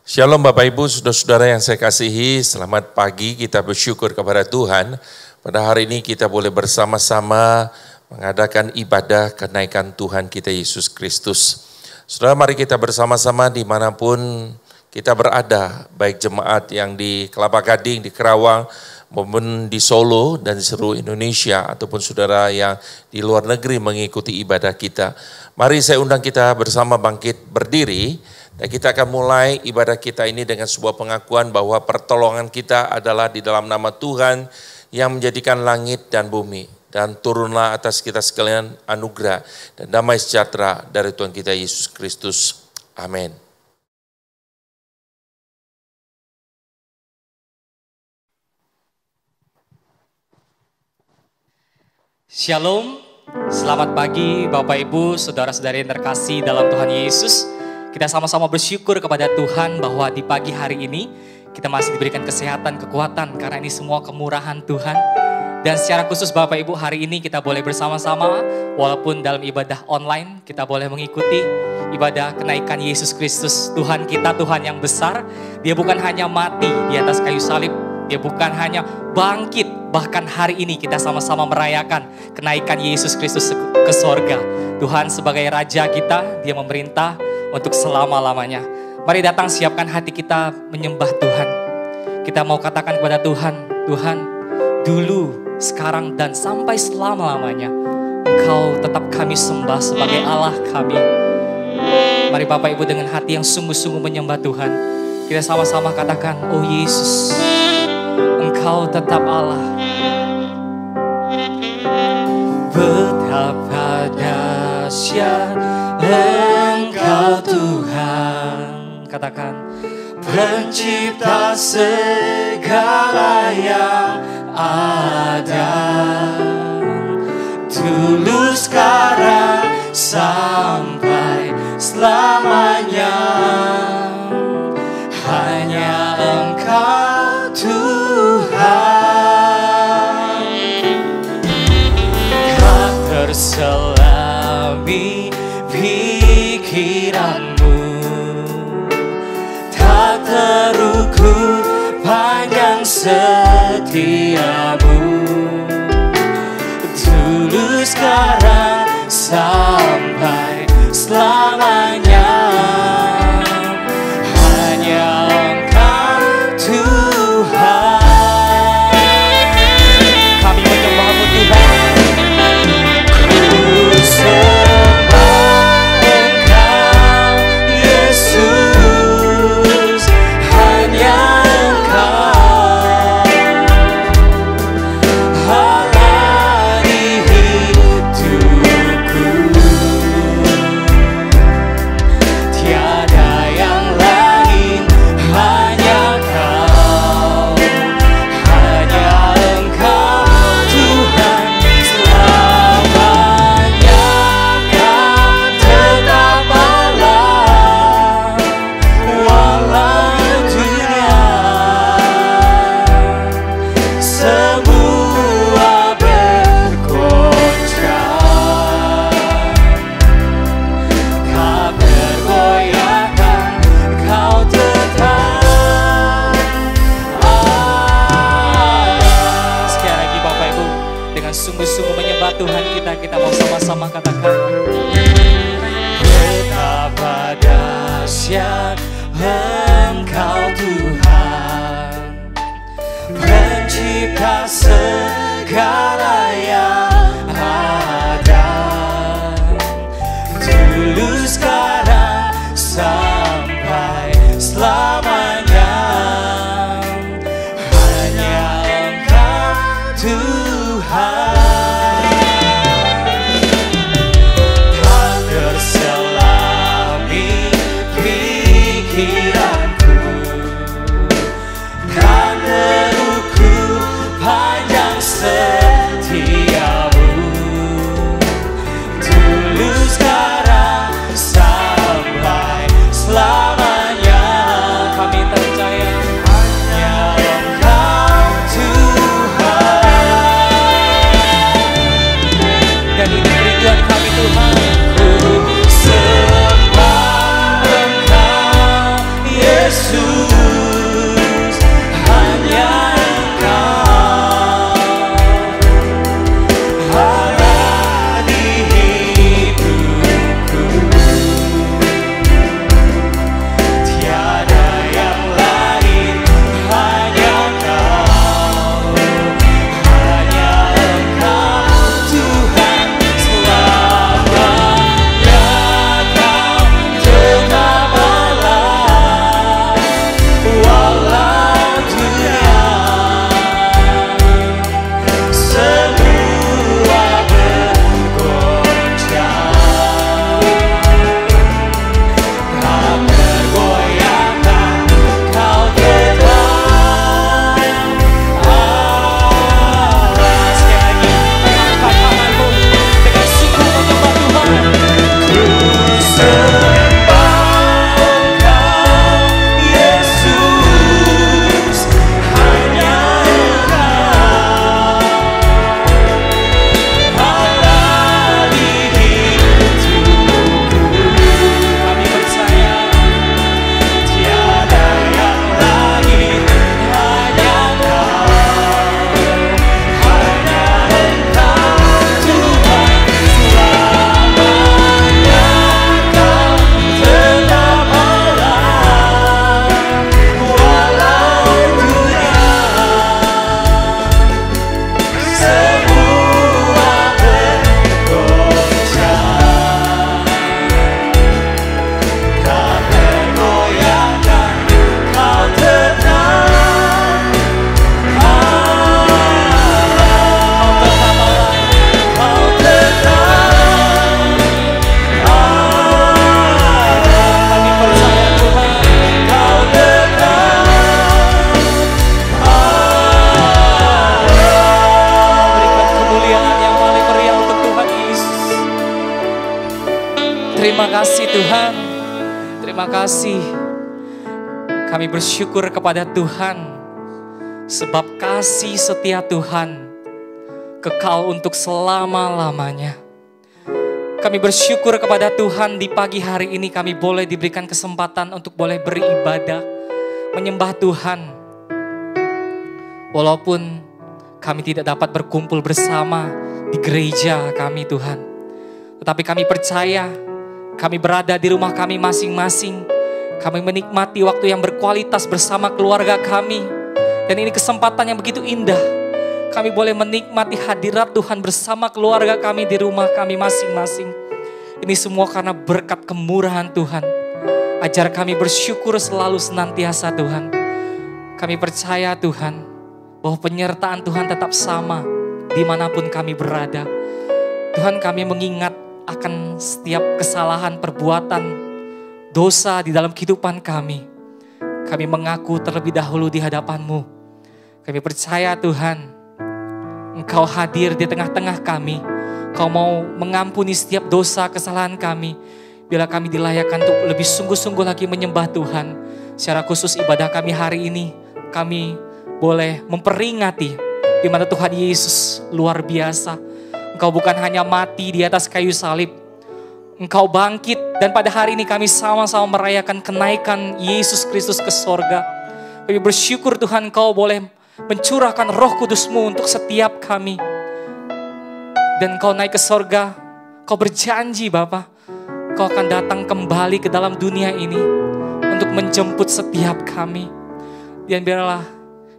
Shalom Bapak Ibu, saudara-saudara yang saya kasihi, selamat pagi, kita bersyukur kepada Tuhan. Pada hari ini kita boleh bersama-sama mengadakan ibadah kenaikan Tuhan kita Yesus Kristus. Saudara, mari kita bersama-sama dimanapun kita berada, baik jemaat yang di Kelapa Gading, di Kerawang, maupun di Solo dan di seluruh Indonesia, ataupun saudara yang di luar negeri mengikuti ibadah kita. Mari saya undang kita bersama bangkit berdiri, dan kita akan mulai ibadah kita ini dengan sebuah pengakuan bahwa pertolongan kita adalah di dalam nama Tuhan yang menjadikan langit dan bumi. Dan turunlah atas kita sekalian anugerah dan damai sejahtera dari Tuhan kita Yesus Kristus. Amin. Shalom, selamat pagi Bapak Ibu, saudara-saudari yang terkasih dalam Tuhan Yesus. Kita sama-sama bersyukur kepada Tuhan bahwa di pagi hari ini kita masih diberikan kesehatan, kekuatan karena ini semua kemurahan Tuhan. Dan secara khusus Bapak Ibu, hari ini kita boleh bersama-sama walaupun dalam ibadah online kita boleh mengikuti ibadah kenaikan Yesus Kristus. Tuhan kita Tuhan yang besar, Dia bukan hanya mati di atas kayu salib, Dia bukan hanya bangkit, bahkan hari ini kita sama-sama merayakan kenaikan Yesus Kristus ke sorga. Tuhan sebagai Raja kita, Dia memerintah untuk selama-lamanya. Mari datang siapkan hati kita menyembah Tuhan. Kita mau katakan kepada Tuhan, Tuhan dulu, sekarang dan sampai selama-lamanya Engkau tetap kami sembah sebagai Allah kami. Mari Bapak Ibu dengan hati yang sungguh-sungguh menyembah Tuhan. Kita sama-sama katakan, oh Yesus, Engkau tetap Allah. Betapa dahsyat Engkau Tuhan. Katakan, pencipta segala yang ada, dulu sekarang sampai selamanya. Hanya Engkau Tuhan, tak terselami pikiranmu, tak terukur panjang setiamu, dulu sekarang sampai selamanya. Hanya Engkau Tuhan, kami menyembah-Mu Tuhan. Ku sembah Engkau Yesus, hanya Engkau Allah di hidupku. Tiada yang lain, hanya Kau, hanya Engkau Tuhan. Selamanya Kau tetap Allah, walau dunia semua bergoncang, tak bergoyahkan, Kau tetap Allah. Sekali lagi Bapak Ibu, dengan sungguh-sungguh menyembah Tuhan kita mau sama-sama katakan, betapa dahsyat Engkau Tuhan, pencipta segala yang ada, dulu sekarang sampai selamanya. Hanya Engkau Tuhan, tak terselami pikiranku, tak terukur panjang setia. kasih Tuhan. Terima kasih. Kami bersyukur kepada Tuhan. Sebab kasih setia Tuhan kekal untuk selama-lamanya. Kami bersyukur kepada Tuhan di pagi hari ini kami boleh diberikan kesempatan untuk boleh beribadah, menyembah Tuhan. Walaupun kami tidak dapat berkumpul bersama di gereja kami Tuhan. Tetapi kami percaya kami berada di rumah kami masing-masing. Kami menikmati waktu yang berkualitas bersama keluarga kami. Dan ini kesempatan yang begitu indah. Kami boleh menikmati hadirat Tuhan bersama keluarga kami di rumah kami masing-masing. Ini semua karena berkat kemurahan Tuhan. Ajar kami bersyukur selalu senantiasa Tuhan. Kami percaya Tuhan bahwa penyertaan Tuhan tetap sama dimanapun kami berada. Tuhan, kami mengingat akan setiap kesalahan perbuatan dosa di dalam kehidupan kami. Kami mengaku terlebih dahulu di hadapan-Mu. Kami percaya Tuhan, Engkau hadir di tengah-tengah kami. Kau mau mengampuni setiap dosa kesalahan kami. Bila kami dilayakkan untuk lebih sungguh-sungguh lagi menyembah Tuhan. Secara khusus ibadah kami hari ini, kami boleh memperingati di mana Tuhan Yesus luar biasa. Engkau bukan hanya mati di atas kayu salib. Engkau bangkit dan pada hari ini kami sama-sama merayakan kenaikan Yesus Kristus ke sorga. Kami bersyukur Tuhan Engkau boleh mencurahkan Roh Kudus-Mu untuk setiap kami. Dan Engkau naik ke sorga, Engkau berjanji Bapa, Engkau akan datang kembali ke dalam dunia ini untuk menjemput setiap kami. Dan biarlah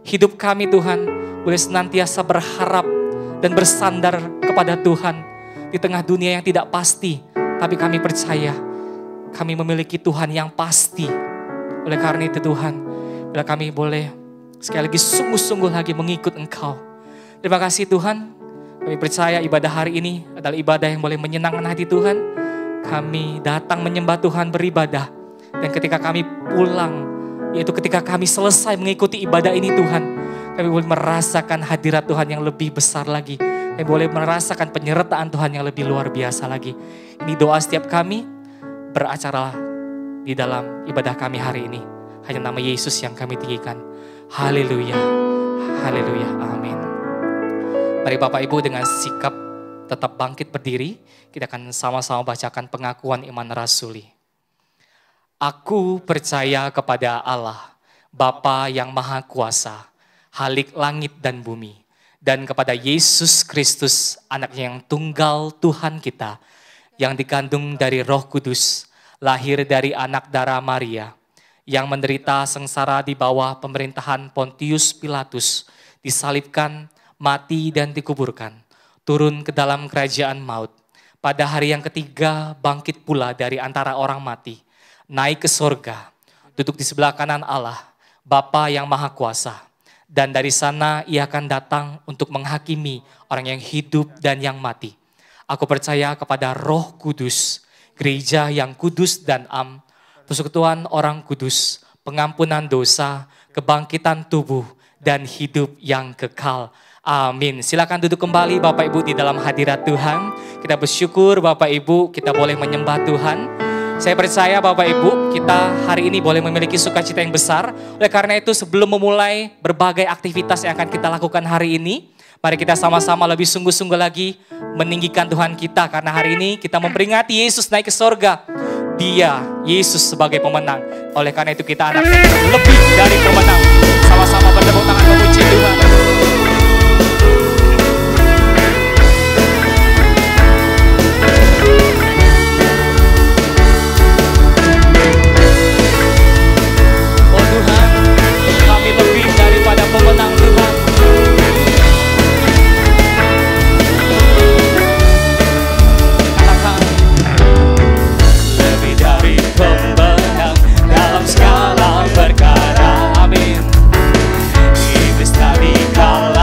hidup kami Tuhan boleh senantiasa berharap dan bersandar kepada Tuhan di tengah dunia yang tidak pasti. Tapi kami percaya kami memiliki Tuhan yang pasti. Oleh karena itu Tuhan, bila kami boleh sekali lagi sungguh-sungguh lagi mengikut Engkau. Terima kasih Tuhan. Kami percaya ibadah hari ini adalah ibadah yang boleh menyenangkan hati Tuhan. Kami datang menyembah Tuhan, beribadah. Dan ketika kami pulang, yaitu ketika kami selesai mengikuti ibadah ini Tuhan, kami boleh merasakan hadirat Tuhan yang lebih besar lagi. Kami boleh merasakan penyertaan Tuhan yang lebih luar biasa lagi. Ini doa setiap kami, beracara di dalam ibadah kami hari ini. Hanya nama Yesus yang kami tinggikan. Haleluya, haleluya, amin. Mari Bapak Ibu dengan sikap tetap bangkit berdiri, kita akan sama-sama bacakan pengakuan iman rasuli. Aku percaya kepada Allah, Bapa yang Maha Kuasa, Halik langit dan bumi, dan kepada Yesus Kristus, anaknya yang tunggal Tuhan kita, yang dikandung dari Roh Kudus, lahir dari anak darah Maria, yang menderita sengsara di bawah pemerintahan Pontius Pilatus, disalibkan, mati dan dikuburkan, turun ke dalam kerajaan maut. Pada hari yang ketiga bangkit pula dari antara orang mati, naik ke sorga, duduk di sebelah kanan Allah, Bapa yang Maha Kuasa. Dan dari sana ia akan datang untuk menghakimi orang yang hidup dan yang mati. Aku percaya kepada Roh Kudus, gereja yang kudus dan am, persekutuan orang kudus, pengampunan dosa, kebangkitan tubuh, dan hidup yang kekal. Amin. Silakan duduk kembali Bapak Ibu di dalam hadirat Tuhan. Kita bersyukur Bapak Ibu kita boleh menyembah Tuhan. Saya percaya Bapak Ibu kita hari ini boleh memiliki sukacita yang besar. Oleh karena itu sebelum memulai berbagai aktivitas yang akan kita lakukan hari ini, mari kita sama-sama lebih sungguh-sungguh lagi meninggikan Tuhan kita. Karena hari ini kita memperingati Yesus naik ke sorga. Dia, Yesus sebagai pemenang. Oleh karena itu kita anaknya lebih dari pemenang. Sama-sama bertepuk tangan memuji Tuhan. Oh Tuhan, kami lebih daripada pemenang Tuhan. Katakan, lebih dari pemenang dalam segala perkara. Amin. Iblis tadi kalah.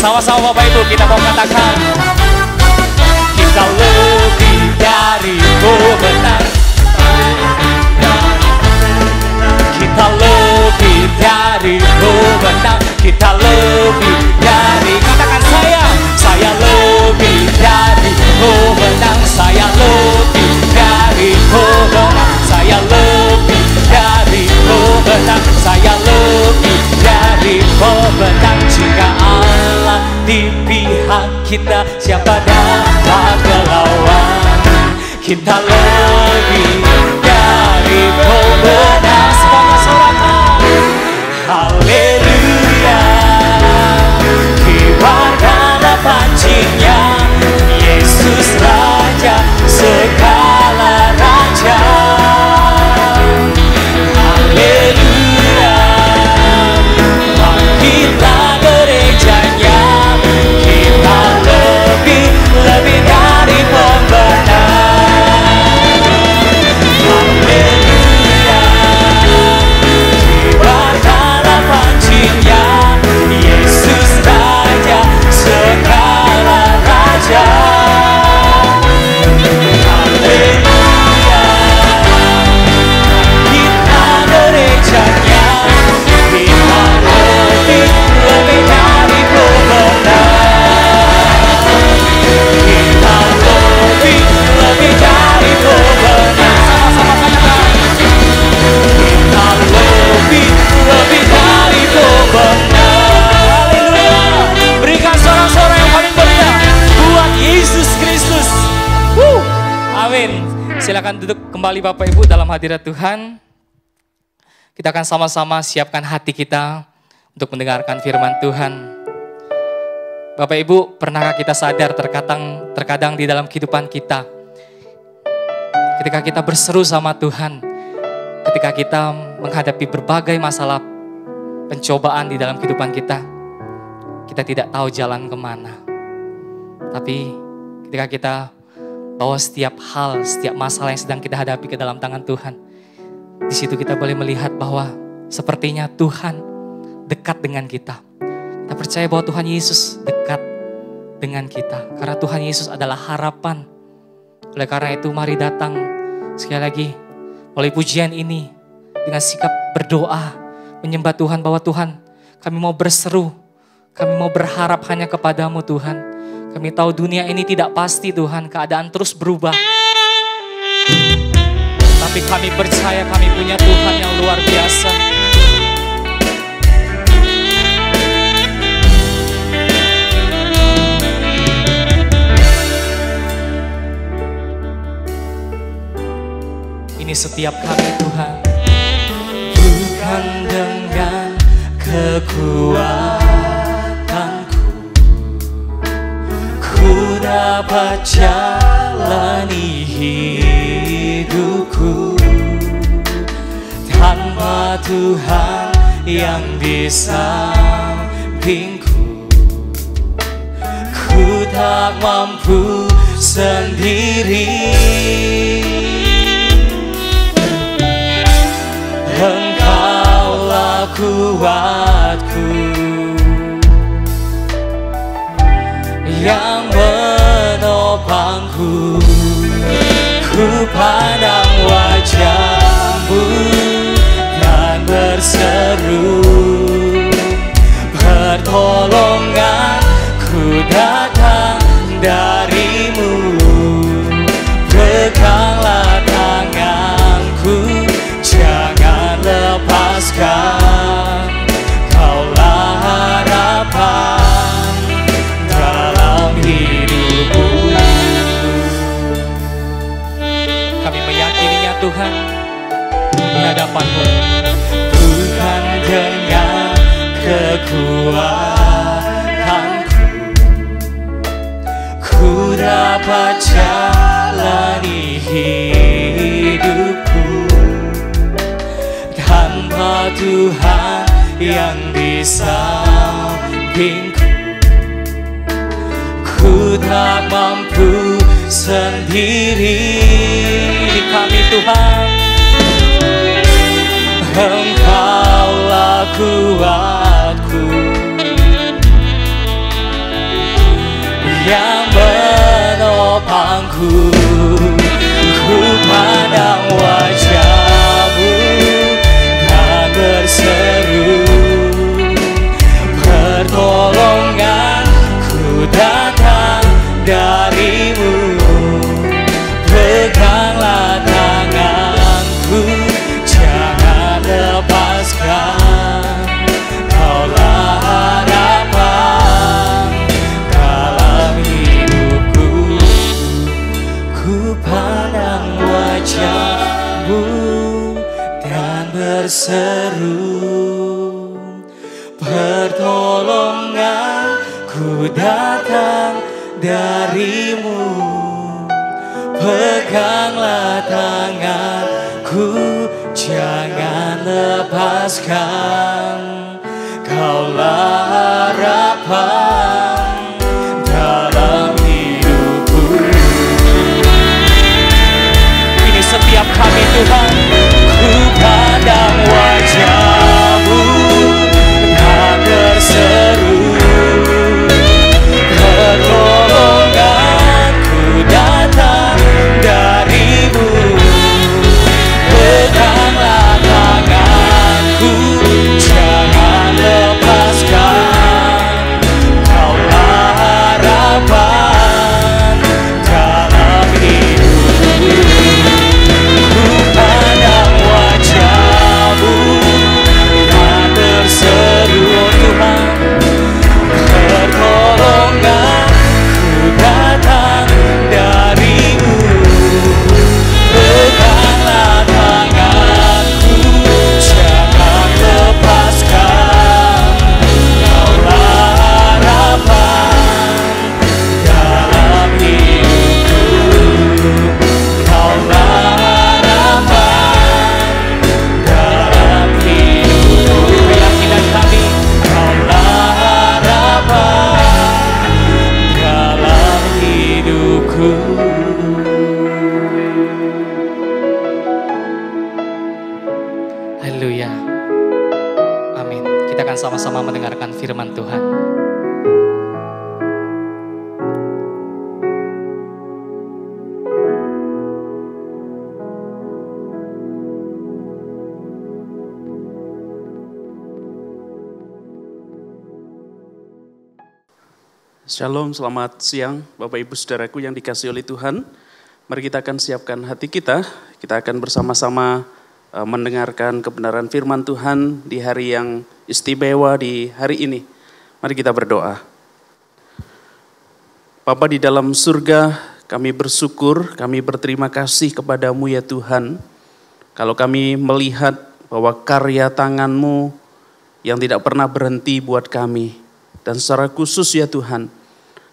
Sama-sama Bapak Ibu kita mau katakan, kita lebih dari pemenang. Kita lebih dari pemenang. Kita lebih dari, katakan saya lebih dari pemenang. Saya lebih dari pemenang. Saya lebih dari pemenang. Saya lebih dari pemenang. Jika Allah di pihak kita, siapa dapat melawan? Kita lebih dari pemenang. Semoga sorakan haleluya. Kibarkanlah pancinya, Yesus Raja segala raja. Haleluya. Bangkitlah gerejanya, kita lebih dari pemenang. Haleluya. Kibarkanlah pancinya, Yesus Raja segala raja. Haleluya. Kita gerejanya, kita lebih dari pemenang. Kita lebih dari pemenang. Sama-sama katakan, kita lebih dari pemenang. Haleluya. Berikan sorak-sorak yang paling meriah buat Yesus Kristus. Amin. Silakan duduk kembali Bapak Ibu dalam hadirat Tuhan. Kita akan sama-sama siapkan hati kita untuk mendengarkan firman Tuhan. Bapak Ibu, pernahkah kita sadar terkadang di dalam kehidupan kita, ketika kita berseru sama Tuhan, ketika kita menghadapi berbagai masalah pencobaan di dalam kehidupan kita tidak tahu jalan kemana. Tapi ketika kita bawa setiap hal, setiap masalah yang sedang kita hadapi ke dalam tangan Tuhan, di situ kita boleh melihat bahwa sepertinya Tuhan dekat dengan kita. Kita percaya bahwa Tuhan Yesus dekat dengan kita, karena Tuhan Yesus adalah harapan. Oleh karena itu mari datang sekali lagi melalui pujian ini dengan sikap berdoa, menyembah Tuhan bahwa Tuhan, kami mau berseru, kami mau berharap hanya kepadamu Tuhan. Kami tahu dunia ini tidak pasti Tuhan, keadaan terus berubah. Tapi kami percaya kami punya Tuhan yang luar biasa. Ini setiap kami Tuhan, bukan dengan kekuatanku ku dapat jalani hidupku tanpa Tuhan yang di sampingku. Ku tak mampu sendiri. Engkaulah kuatku yang menopangku. Ku pandang wajah-Mu dan berseru, pertolonganku datang dari-Mu. Peganglah tanganku, jangan lepaskan. Kaulah harapan dalam hidupku. Kami meyakininya Tuhan di hadapan-Mu. Bukan dengan kekuatanku ku dapat jalani hidupku tanpa Tuhan yang di sampingku. Ku tak mampu sendiri. Di kami Tuhan, Engkaulah kuatku Pertolonganku datang darimu, peganglah tanganku, jangan lepaskan. Kaulah harapan dalam hidupku. Ini setiap kami Tuhan, ku pandang wajah-Mu, tak terseru. Pertolonganku datang darimu, peganglah tanganku, jangan lepaskan. Kaulah harapan dalam hidupku. Ku pandang wajah-Mu, tak terseru, oh Tuhan. Pertolonganku datang darimu, peganglah tanganku, jangan lepaskan. Kaulah harapan dalam hidupku. Kaulah harapan dalam hidupku. Keyakinan kami, Kaulah harapan dalam hidupku. Haleluya. Amin. Kita akan sama-sama mendengarkan firman Tuhan. Shalom, selamat siang Bapak Ibu Saudaraku yang dikasihi oleh Tuhan. Mari kita akan siapkan hati kita. Kita akan bersama-sama mendengarkan kebenaran firman Tuhan di hari yang istimewa di hari ini. Mari kita berdoa. Bapa di dalam surga, kami bersyukur, kami berterima kasih kepadamu ya Tuhan. Kalau kami melihat bahwa karya tangan-Mu yang tidak pernah berhenti buat kami. Dan secara khusus ya Tuhan,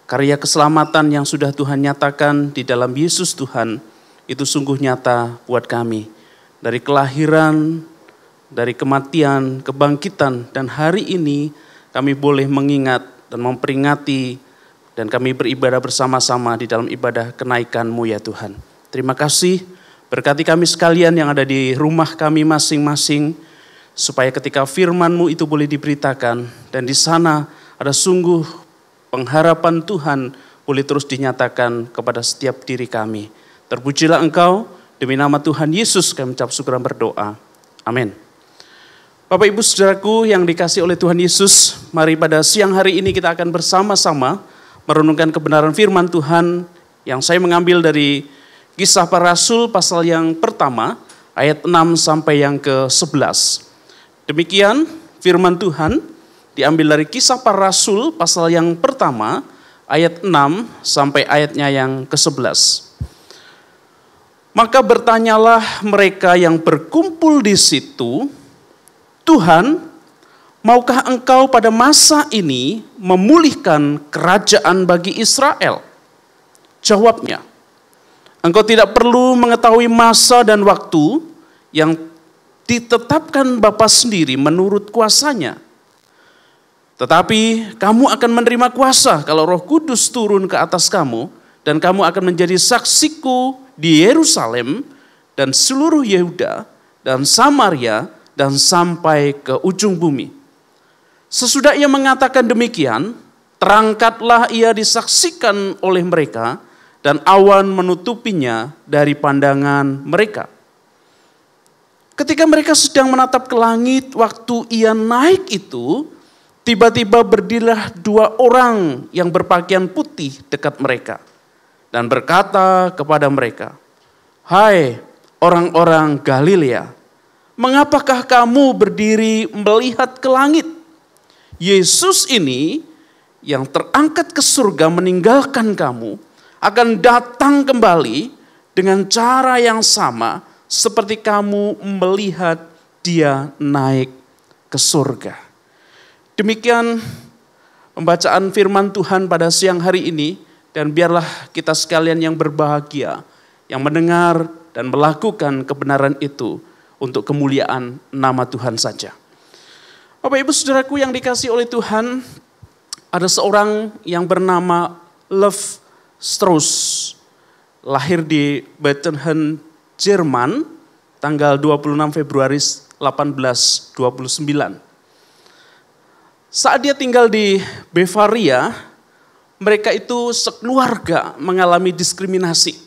karya keselamatan yang sudah Tuhan nyatakan di dalam Yesus Tuhan, itu sungguh nyata buat kami. Dari kelahiran, dari kematian, kebangkitan, dan hari ini kami boleh mengingat dan memperingati, dan kami beribadah bersama-sama di dalam ibadah kenaikan-Mu ya Tuhan. Terima kasih, berkati kami sekalian yang ada di rumah kami masing-masing, supaya ketika firman-Mu itu boleh diberitakan, dan di sana ada sungguh pengharapan Tuhan boleh terus dinyatakan kepada setiap diri kami. Terpujilah Engkau, demi nama Tuhan Yesus kami ucap syukur dan berdoa. Amin. Bapak Ibu Saudaraku yang dikasihi oleh Tuhan Yesus, mari pada siang hari ini kita akan bersama-sama merenungkan kebenaran firman Tuhan yang saya mengambil dari Kisah Para Rasul pasal yang pertama, ayat 6 sampai yang ke-11. Demikian firman Tuhan diambil dari Kisah Para Rasul pasal yang pertama ayat 6 sampai ayatnya yang ke-11. Maka bertanyalah mereka yang berkumpul di situ, Tuhan, maukah Engkau pada masa ini memulihkan kerajaan bagi Israel? Jawabnya, Engkau tidak perlu mengetahui masa dan waktu yang ditetapkan Bapa sendiri menurut kuasanya. Tetapi kamu akan menerima kuasa kalau Roh Kudus turun ke atas kamu, dan kamu akan menjadi saksiku di Yerusalem dan seluruh Yehuda dan Samaria dan sampai ke ujung bumi. Sesudah ia mengatakan demikian, terangkatlah ia disaksikan oleh mereka, dan awan menutupinya dari pandangan mereka. Ketika mereka sedang menatap ke langit, waktu ia naik itu, tiba-tiba berdirilah dua orang yang berpakaian putih dekat mereka dan berkata kepada mereka, "Hai orang-orang Galilea, mengapakah kamu berdiri melihat ke langit? Yesus ini yang terangkat ke surga meninggalkan kamu akan datang kembali dengan cara yang sama seperti kamu melihat dia naik ke surga. Demikian pembacaan firman Tuhan pada siang hari ini, dan biarlah kita sekalian yang berbahagia, yang mendengar dan melakukan kebenaran itu untuk kemuliaan nama Tuhan saja. Bapak Ibu Saudaraku yang dikasihi oleh Tuhan, ada seorang yang bernama Lev Strauss, lahir di Bethlehem, Jerman, tanggal 26 Februari 1829. Saat dia tinggal di Bavaria, mereka itu sekeluarga mengalami diskriminasi.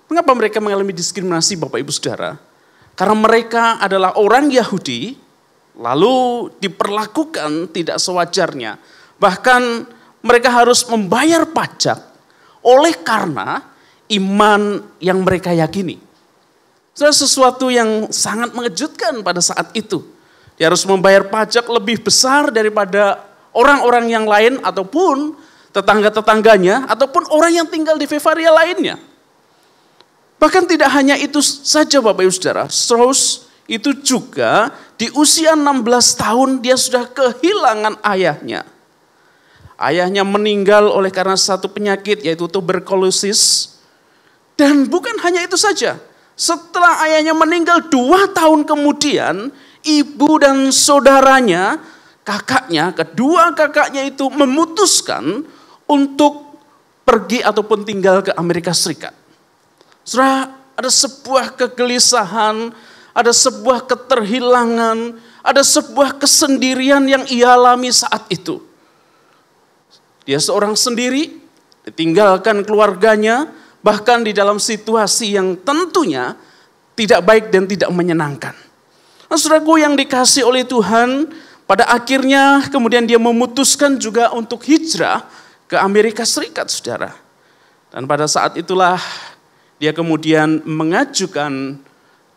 Mengapa mereka mengalami diskriminasi, Bapak Ibu Saudara? Karena mereka adalah orang Yahudi, lalu diperlakukan tidak sewajarnya. Bahkan mereka harus membayar pajak oleh karena iman yang mereka yakini. Itu sesuatu yang sangat mengejutkan pada saat itu. Dia harus membayar pajak lebih besar daripada orang-orang yang lain ataupun tetangga-tetangganya ataupun orang yang tinggal di Bavaria lainnya. Bahkan tidak hanya itu saja Bapak Ibu Saudara, Strauss itu juga di usia 16 tahun dia sudah kehilangan ayahnya. Ayahnya meninggal oleh karena satu penyakit yaitu tuberkulosis. Dan bukan hanya itu saja, setelah ayahnya meninggal 2 tahun kemudian, ibu dan saudaranya, kakaknya, kedua kakaknya itu memutuskan untuk pergi ataupun tinggal ke Amerika Serikat. Saudara, ada sebuah kegelisahan, ada sebuah keterhilangan, ada sebuah kesendirian yang ia alami saat itu. Dia seorang sendiri, ditinggalkan keluarganya, bahkan di dalam situasi yang tentunya tidak baik dan tidak menyenangkan. Nah, saudaraku yang dikasihi oleh Tuhan, pada akhirnya kemudian dia memutuskan juga untuk hijrah ke Amerika Serikat, saudara. Dan pada saat itulah dia kemudian mengajukan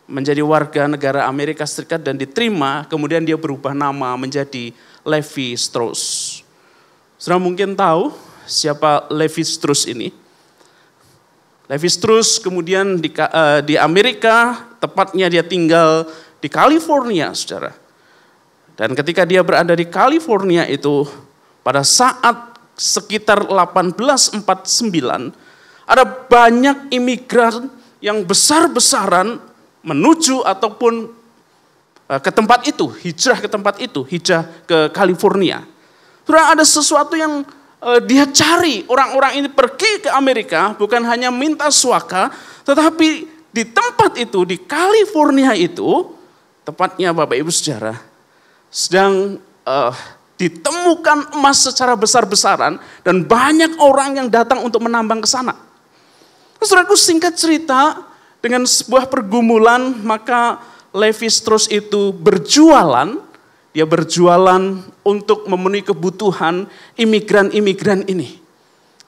menjadi warga negara Amerika Serikat dan diterima, kemudian dia berubah nama menjadi Levi Strauss. Saudara mungkin tahu siapa Levi Strauss ini. Levi Strauss kemudian di Amerika, tepatnya dia tinggal di California, saudara. Dan ketika dia berada di California itu, pada saat sekitar 1849, ada banyak imigran yang besar-besaran menuju ataupun ke tempat itu, hijrah ke California. Sudah ada sesuatu yang dia cari, orang-orang ini pergi ke Amerika bukan hanya minta suaka, tetapi di tempat itu, di California itu, tepatnya Bapak Ibu Saudara, sedang ditemukan emas secara besar-besaran dan banyak orang yang datang untuk menambang ke sana. Saudaraku, singkat cerita, dengan sebuah pergumulan maka Levi Strauss itu berjualan. Dia berjualan untuk memenuhi kebutuhan imigran-imigran ini.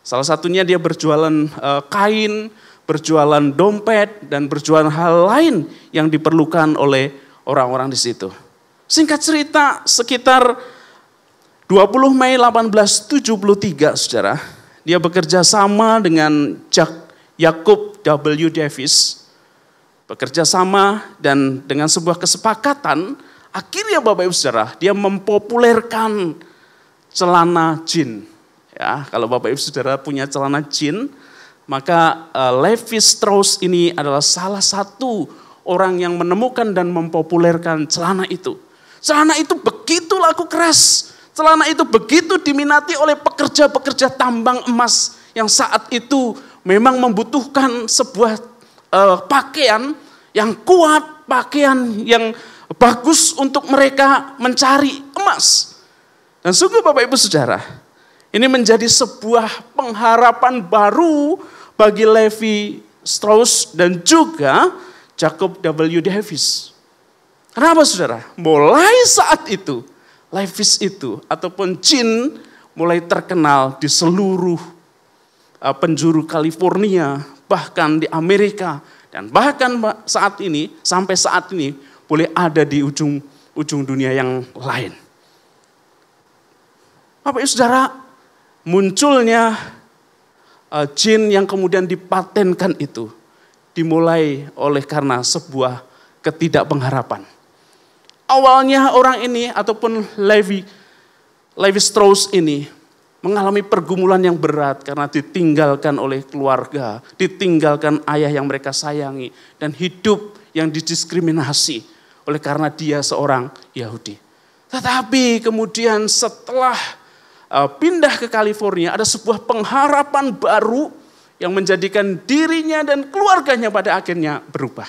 Salah satunya dia berjualan kain, berjualan dompet, dan berjualan hal lain yang diperlukan oleh orang-orang di situ. Singkat cerita, sekitar 20 Mei 1873, saudara, dia bekerja sama dengan Jacob W. Davis. Bekerja sama dan dengan sebuah kesepakatan, akhirnya Bapak Ibu Saudara, dia mempopulerkan celana jin. Ya, kalau Bapak Ibu Saudara punya celana jin, maka Levi Strauss ini adalah salah satu orang yang menemukan dan mempopulerkan celana itu. Celana itu begitu laku keras, celana itu begitu diminati oleh pekerja-pekerja tambang emas yang saat itu memang membutuhkan sebuah pakaian yang kuat, pakaian yang bagus untuk mereka mencari emas. Dan sungguh Bapak Ibu Saudara, ini menjadi sebuah pengharapan baru bagi Levi Strauss dan juga Jacob W. Davis. Kenapa saudara? Mulai saat itu, Levi itu ataupun jin mulai terkenal di seluruh penjuru California, bahkan di Amerika, dan bahkan saat ini, sampai saat ini, boleh ada di ujung dunia yang lain. Bapak Ibu Saudara, munculnya jin yang kemudian dipatenkan itu dimulai oleh karena sebuah ketidakpengharapan. awalnya orang ini ataupun Levi Strauss ini mengalami pergumulan yang berat karena ditinggalkan oleh keluarga, ditinggalkan ayah yang mereka sayangi, dan hidup yang didiskriminasi oleh karena dia seorang Yahudi. Tetapi kemudian setelah pindah ke California, ada sebuah pengharapan baru yang menjadikan dirinya dan keluarganya pada akhirnya berubah.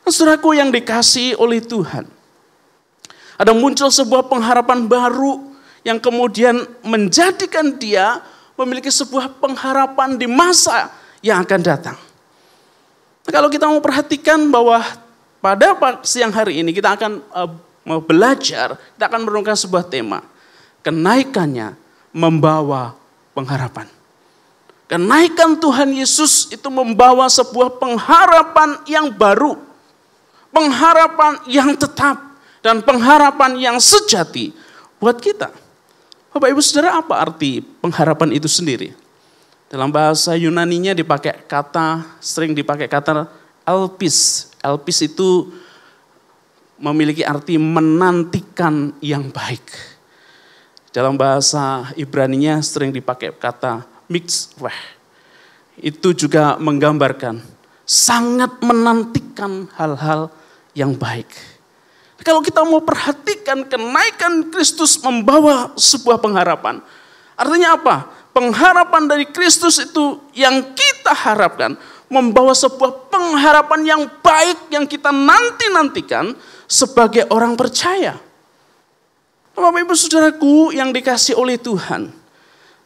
Saudaraku yang dikasihi oleh Tuhan, ada muncul sebuah pengharapan baru yang kemudian menjadikan dia memiliki sebuah pengharapan di masa yang akan datang. Kalau kita mau perhatikan bahwa pada siang hari ini kita akan mau belajar, kita akan merenungkan sebuah tema. Kenaikannya membawa pengharapan. Kenaikan Tuhan Yesus itu membawa sebuah pengharapan yang baru. Pengharapan yang tetap dan pengharapan yang sejati buat kita. Bapak Ibu Saudara, apa arti pengharapan itu sendiri? Dalam bahasa Yunaninya sering dipakai kata elpis. Elpis itu memiliki arti menantikan yang baik. Dalam bahasa Ibraninya sering dipakai kata mitzvah. Itu juga menggambarkan sangat menantikan hal-hal yang baik. Kalau kita mau perhatikan kenaikan Kristus membawa sebuah pengharapan. Artinya apa? Pengharapan dari Kristus itu yang kita harapkan membawa sebuah pengharapan yang baik yang kita nantikan sebagai orang percaya. Bapak Ibu Saudaraku yang dikasihi oleh Tuhan.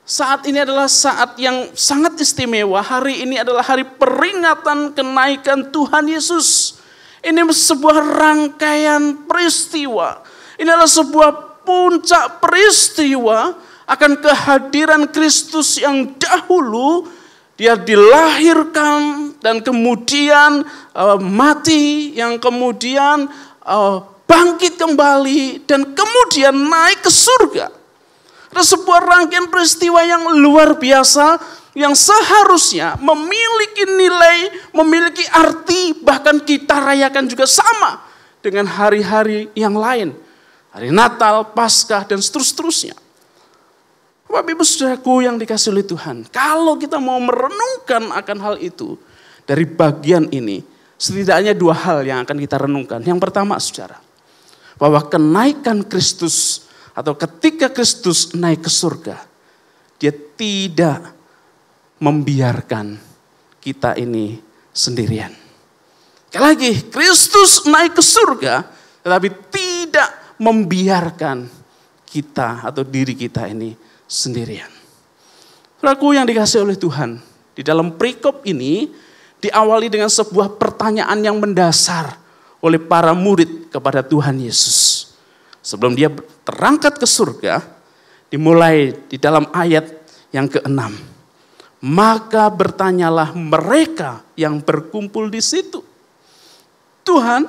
Saat ini adalah saat yang sangat istimewa. Hari ini adalah hari peringatan kenaikan Tuhan Yesus. Ini sebuah rangkaian peristiwa. Ini adalah sebuah puncak peristiwa akan kehadiran Kristus yang dahulu dia dilahirkan dan kemudian mati, yang kemudian bangkit kembali dan kemudian naik ke surga. Ada sebuah rangkaian peristiwa yang luar biasa yang seharusnya memiliki nilai, memiliki arti, bahkan kita rayakan juga sama dengan hari-hari yang lain. Hari Natal, Paskah, dan seterusnya. Bapak Ibu Saudaraku yang dikasihi oleh Tuhan, kalau kita mau merenungkan akan hal itu, dari bagian ini, setidaknya dua hal yang akan kita renungkan. Yang pertama, saudara, bahwa kenaikan Kristus, atau ketika Kristus naik ke surga, dia tidak membiarkan kita ini sendirian. Sekali lagi, Kristus naik ke surga, tetapi tidak membiarkan kita atau diri kita ini sendirian. Saudaraku yang dikasihi oleh Tuhan, di dalam perikop ini diawali dengan sebuah pertanyaan yang mendasar oleh para murid kepada Tuhan Yesus. Sebelum dia terangkat ke surga, dimulai di dalam ayat yang ke-6. Maka bertanyalah mereka yang berkumpul di situ, Tuhan,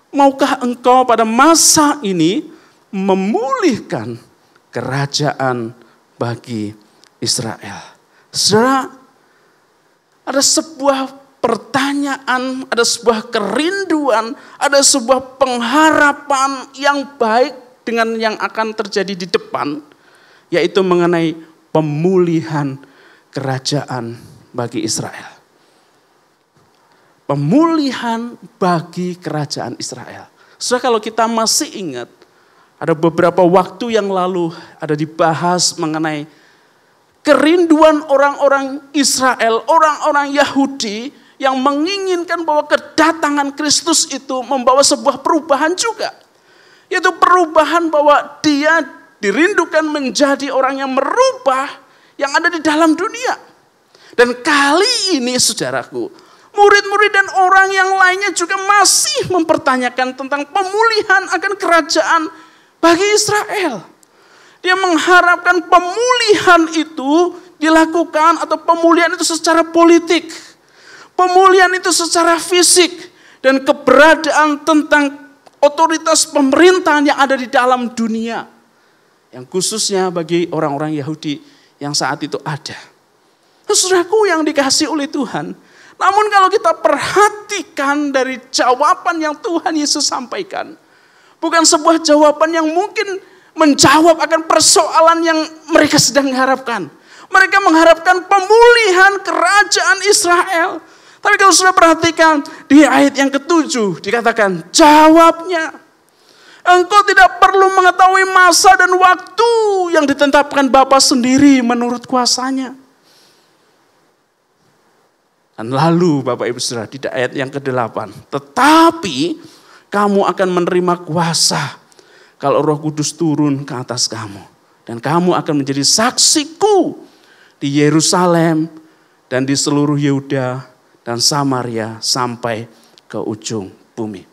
maukah engkau pada masa ini memulihkan kerajaan bagi Israel? Saudara, ada sebuah pertanyaan, ada sebuah kerinduan, ada sebuah pengharapan yang baik dengan yang akan terjadi di depan, yaitu mengenai pemulihan kerajaan bagi Israel. Pemulihan bagi kerajaan Israel. Saudara, kalau kita masih ingat, ada beberapa waktu yang lalu ada dibahas mengenai kerinduan orang-orang Israel, orang-orang Yahudi yang menginginkan bahwa kedatangan Kristus itu membawa sebuah perubahan juga. Yaitu perubahan bahwa dia dirindukan menjadi orang yang merubah yang ada di dalam dunia. Dan kali ini saudaraku, murid-murid dan orang yang lainnya juga masih mempertanyakan tentang pemulihan akan kerajaan bagi Israel. Dia mengharapkan pemulihan itu dilakukan atau pemulihan itu secara politik. Pemulihan itu secara fisik dan keberadaan tentang otoritas pemerintahan yang ada di dalam dunia. Yang khususnya bagi orang-orang Yahudi yang saat itu ada. Saudaraku yang dikasihi oleh Tuhan. Namun kalau kita perhatikan dari jawaban yang Tuhan Yesus sampaikan, Bukan sebuah jawaban yang mungkin menjawab akan persoalan yang mereka sedang harapkan. Mereka mengharapkan pemulihan kerajaan Israel. Tapi kalau sudah perhatikan di ayat yang ke-7 dikatakan jawabnya. Engkau tidak perlu mengetahui masa dan waktu yang ditetapkan Bapa sendiri menurut kuasanya. Dan lalu Bapak Ibu Saudara di ayat yang ke-8. Tetapi kamu akan menerima kuasa kalau Roh Kudus turun ke atas kamu. Dan kamu akan menjadi saksiku di Yerusalem dan di seluruh Yehuda dan Samaria sampai ke ujung bumi.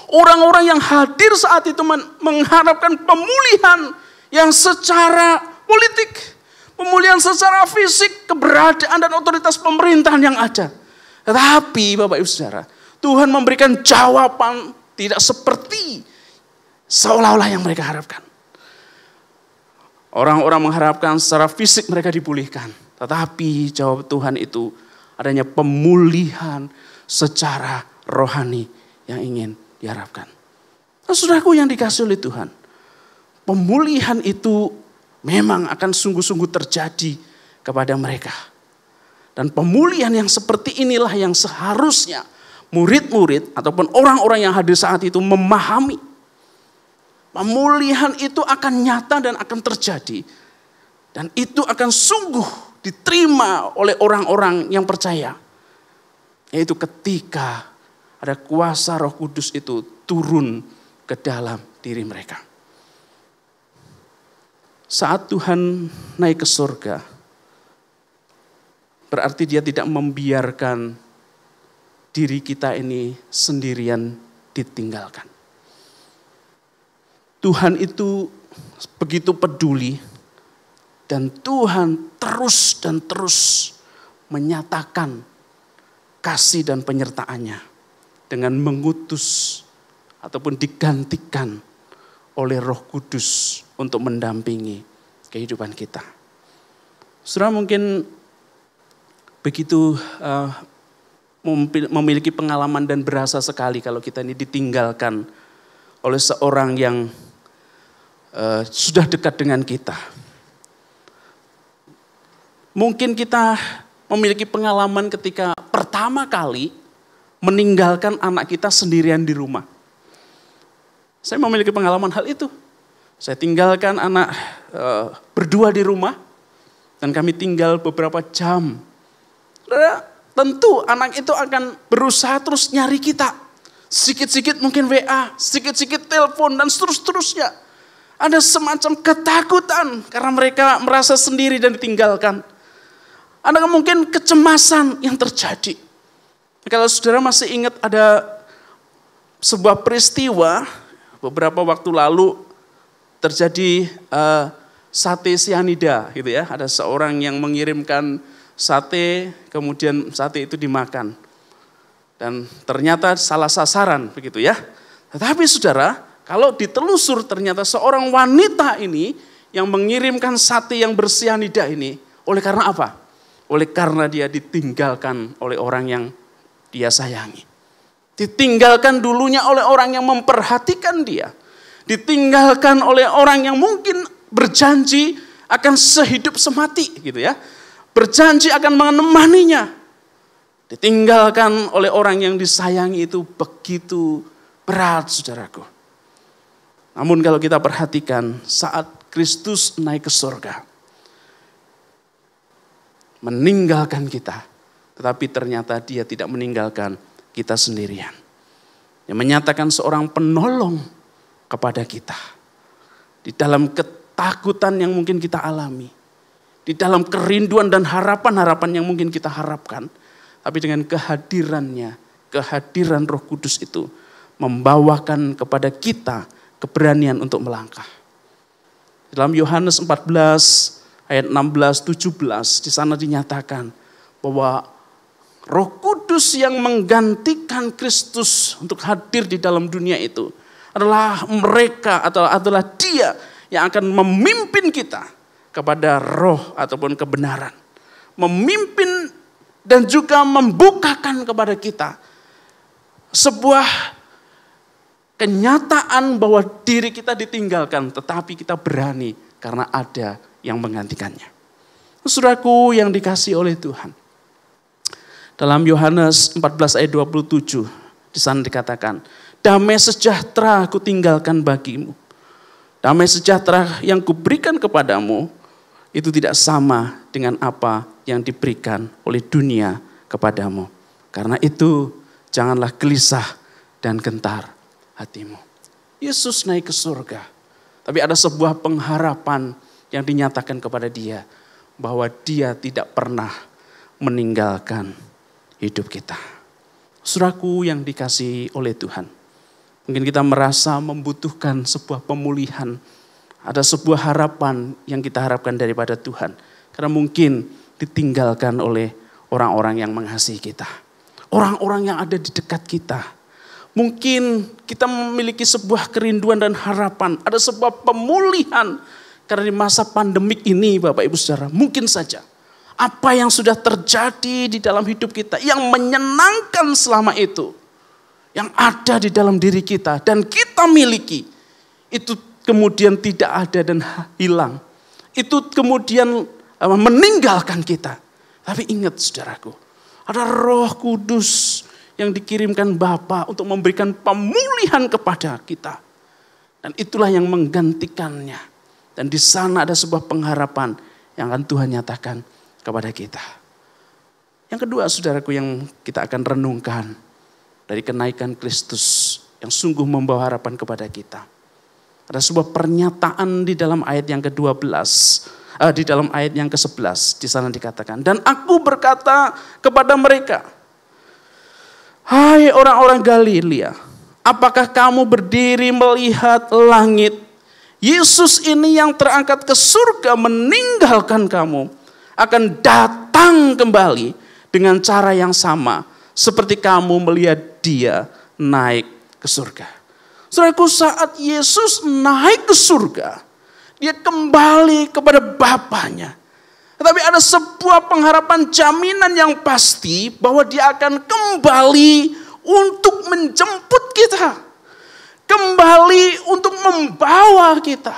Orang-orang yang hadir saat itu mengharapkan pemulihan yang secara politik. Pemulihan secara fisik, keberadaan dan otoritas pemerintahan yang ada. Tetapi Bapak Ibu Saudara, Tuhan memberikan jawaban tidak seperti seolah-olah yang mereka harapkan. Orang-orang mengharapkan secara fisik mereka dipulihkan. Tetapi jawab Tuhan itu adanya pemulihan secara rohani yang ingin diharapkan. Nah, saudaraku yang dikasihi oleh Tuhan, pemulihan itu memang akan sungguh-sungguh terjadi kepada mereka. Dan pemulihan yang seperti inilah yang seharusnya murid-murid ataupun orang-orang yang hadir saat itu memahami. Pemulihan itu akan nyata dan akan terjadi. Dan itu akan sungguh diterima oleh orang-orang yang percaya. Yaitu ketika ada kuasa Roh Kudus itu turun ke dalam diri mereka. Saat Tuhan naik ke surga, berarti dia tidak membiarkan diri kita ini sendirian ditinggalkan. Tuhan itu begitu peduli dan Tuhan terus dan terus menyatakan kasih dan penyertaannya dengan mengutus ataupun digantikan oleh Roh Kudus untuk mendampingi kehidupan kita. Saudara mungkin begitu memiliki pengalaman dan berasa sekali kalau kita ini ditinggalkan oleh seorang yang sudah dekat dengan kita. Mungkin kita memiliki pengalaman ketika pertama kali meninggalkan anak kita sendirian di rumah. Saya memiliki pengalaman hal itu. Saya tinggalkan anak berdua di rumah dan kami tinggal beberapa jam. Tentu anak itu akan berusaha terus nyari kita. Sedikit-sedikit mungkin WA, sedikit-sedikit telepon dan seterusnya. Ada semacam ketakutan karena mereka merasa sendiri dan ditinggalkan. Ada mungkin kecemasan yang terjadi. Kalau saudara masih ingat ada sebuah peristiwa beberapa waktu lalu terjadi sate sianida gitu ya. Ada seorang yang mengirimkan sate, kemudian sate itu dimakan. Dan ternyata salah sasaran begitu ya. Tetapi saudara, kalau ditelusur ternyata seorang wanita ini yang mengirimkan sate yang bersianida ini. Oleh karena apa? Oleh karena dia ditinggalkan oleh orang yang dia sayangi. Ditinggalkan dulunya oleh orang yang memperhatikan dia. Ditinggalkan oleh orang yang mungkin berjanji akan sehidup semati gitu ya. Berjanji akan menemaninya. Ditinggalkan oleh orang yang disayangi itu begitu berat saudaraku. Namun kalau kita perhatikan saat Kristus naik ke surga. Meninggalkan kita. Tetapi ternyata dia tidak meninggalkan kita sendirian. Dia menyatakan seorang penolong kepada kita. Di dalam ketakutan yang mungkin kita alami. Di dalam kerinduan dan harapan-harapan yang mungkin kita harapkan. Tapi dengan kehadirannya, kehadiran Roh Kudus itu membawakan kepada kita keberanian untuk melangkah. Dalam Yohanes 14 ayat 16-17 di sana dinyatakan bahwa Roh Kudus yang menggantikan Kristus untuk hadir di dalam dunia itu adalah mereka atau adalah Dia yang akan memimpin kita kepada roh ataupun kebenaran. Memimpin dan juga membukakan kepada kita sebuah Kenyataan bahwa diri kita ditinggalkan, tetapi kita berani karena ada yang menggantikannya. Saudaraku yang dikasihi oleh Tuhan. Dalam Yohanes 14 ayat 27, di sana dikatakan, damai sejahtera aku tinggalkan bagimu. Damai sejahtera yang kuberikan kepadamu, itu tidak sama dengan apa yang diberikan oleh dunia kepadamu. Karena itu, janganlah gelisah dan gentar hatimu. Yesus naik ke surga. Tapi ada sebuah pengharapan yang dinyatakan kepada dia. Bahwa dia tidak pernah meninggalkan hidup kita. Saudaraku yang dikasihi oleh Tuhan. Mungkin kita merasa membutuhkan sebuah pemulihan. Ada sebuah harapan yang kita harapkan daripada Tuhan. Karena mungkin ditinggalkan oleh orang-orang yang mengasihi kita. Orang-orang yang ada di dekat kita. Mungkin kita memiliki sebuah kerinduan dan harapan. Ada sebuah pemulihan. Karena di masa pandemik ini Bapak Ibu Saudara. Mungkin saja. Apa yang sudah terjadi di dalam hidup kita. Yang menyenangkan selama itu. Yang ada di dalam diri kita. Dan kita miliki. Itu kemudian tidak ada dan hilang. Itu kemudian meninggalkan kita. Tapi ingat saudaraku. Ada Roh Kudus yang dikirimkan Bapa untuk memberikan pemulihan kepada kita. Dan itulah yang menggantikannya. Dan di sana ada sebuah pengharapan yang akan Tuhan nyatakan kepada kita. Yang kedua saudaraku yang kita akan renungkan dari kenaikan Kristus yang sungguh membawa harapan kepada kita. Ada sebuah pernyataan di dalam ayat yang ke-12, di dalam ayat yang ke-11 di sana dikatakan, dan aku berkata kepada mereka, hai orang-orang Galilea, apakah kamu berdiri melihat langit? Yesus ini yang terangkat ke surga meninggalkan kamu akan datang kembali dengan cara yang sama seperti kamu melihat dia naik ke surga. Saudaraku, saat Yesus naik ke surga, dia kembali kepada Bapanya. Tetapi ada sebuah pengharapan jaminan yang pasti bahwa dia akan kembali untuk menjemput kita. Kembali untuk membawa kita.